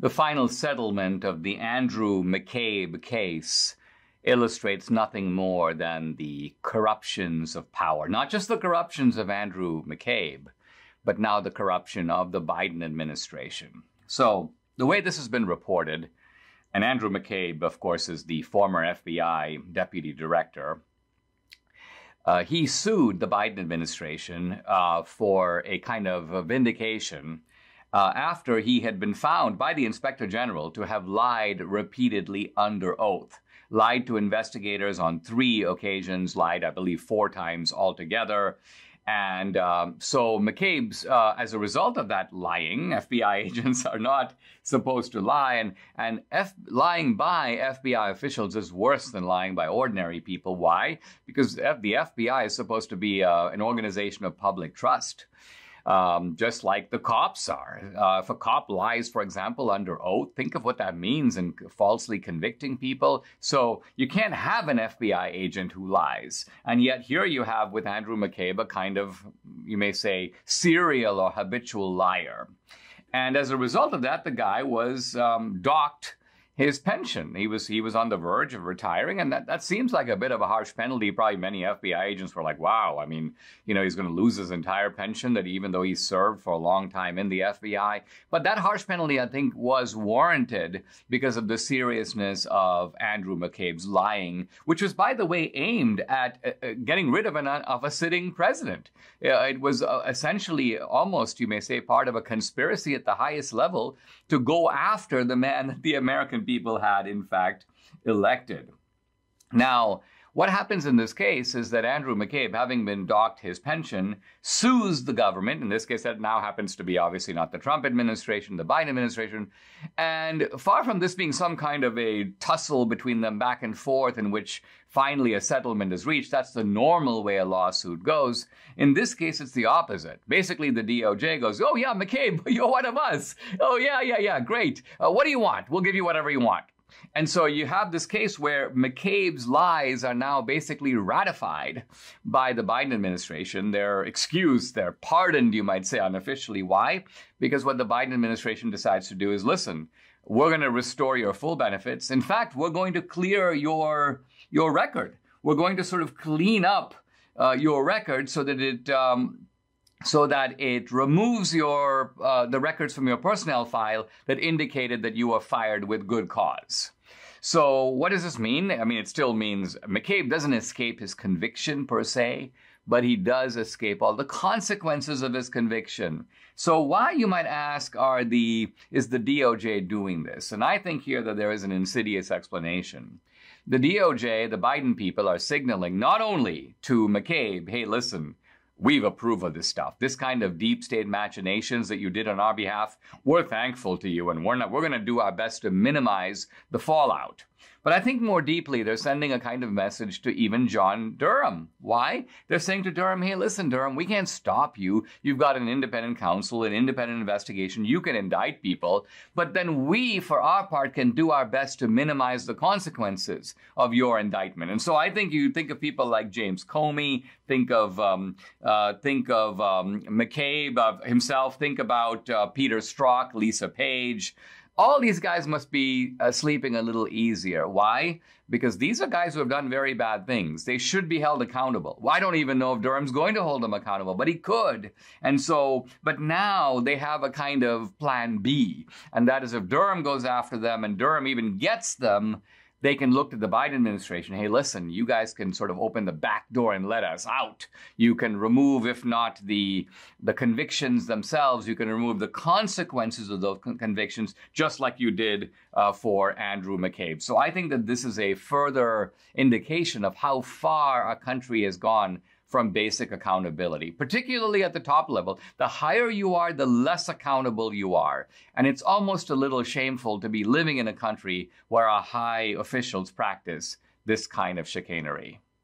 the final settlement of the Andrew McCabe case illustrates nothing more than the corruptions of power, not just the corruptions of Andrew McCabe, but now the corruption of the Biden administration. So the way this has been reported, and Andrew McCabe, of course, is the former FBI deputy director, he sued the Biden administration for a kind of vindication after he had been found by the Inspector General to have lied repeatedly under oath. Lied to investigators on 3 occasions, lied, I believe, 4 times altogether. And so McCabe's, as a result of that lying, FBI agents are not supposed to lie. And lying by FBI officials is worse than lying by ordinary people. Why? Because the FBI is supposed to be an organization of public trust. Just like the cops are. If a cop lies, for example, under oath, think of what that means in falsely convicting people. So you can't have an FBI agent who lies. And yet here you have with Andrew McCabe a kind of, you may say, serial or habitual liar. And as a result of that, the guy was docked his pension. He was on the verge of retiring, and that seems like a bit of a harsh penalty. Probably many FBI agents were like, wow, I mean, he's going to lose his entire pension, that even though he served for a long time in the FBI. But that harsh penalty, I think, was warranted because of the seriousness of Andrew McCabe's lying, which was, by the way, aimed at getting rid of a sitting president. It was essentially almost, you may say, part of a conspiracy at the highest level to go after the man that the American people had, in fact, elected. Now, what happens in this case is that Andrew McCabe, having been docked his pension, sues the government. In this case, that now happens to be obviously not the Trump administration, the Biden administration. And far from this being some kind of a tussle between them back and forth in which finally a settlement is reached, that's the normal way a lawsuit goes. In this case, it's the opposite. Basically, the DOJ goes, oh yeah, McCabe, you're one of us. Oh yeah, great. What do you want? We'll give you whatever you want. And so you have this case where McCabe's lies are now basically ratified by the Biden administration. They're excused, they're pardoned, you might say, unofficially. Why? Because what the Biden administration decides to do is, listen, we're going to restore your full benefits. In fact, we're going to clear your record. We're going to sort of clean up your record so that it removes the records from your personnel file that indicated that you were fired with good cause. So what does this mean? I mean, it still means McCabe doesn't escape his conviction per se, but he does escape all the consequences of his conviction. So why, you might ask, is the DOJ doing this? And I think here that there is an insidious explanation. The DOJ, the Biden people, are signaling not only to McCabe, hey, listen, we've approved of this stuff. This kind of deep state machinations that you did on our behalf, we're thankful to you, and we're going to do our best to minimize the fallout. But I think more deeply, they're sending a kind of message to even John Durham. Why? They're saying to Durham, hey, listen, Durham, we can't stop you. You've got an independent counsel, an independent investigation. You can indict people. But then we, for our part, can do our best to minimize the consequences of your indictment. And so I think you think of people like James Comey, think of McCabe himself, think about Peter Strzok, Lisa Page. All these guys must be sleeping a little easier. Why? Because these are guys who have done very bad things. They should be held accountable. Well, I don't even know if Durham's going to hold them accountable, but he could. And so, but now they have a kind of plan B. And that is if Durham goes after them and Durham even gets them, they can look to the Biden administration. Hey, listen, you guys can sort of open the back door and let us out. You can remove, if not the convictions themselves, you can remove the consequences of those convictions, just like you did for Andrew McCabe. So I think that this is a further indication of how far our country has gone from basic accountability, particularly at the top level. The higher you are, the less accountable you are. And it's almost a little shameful to be living in a country where our high officials practice this kind of chicanery.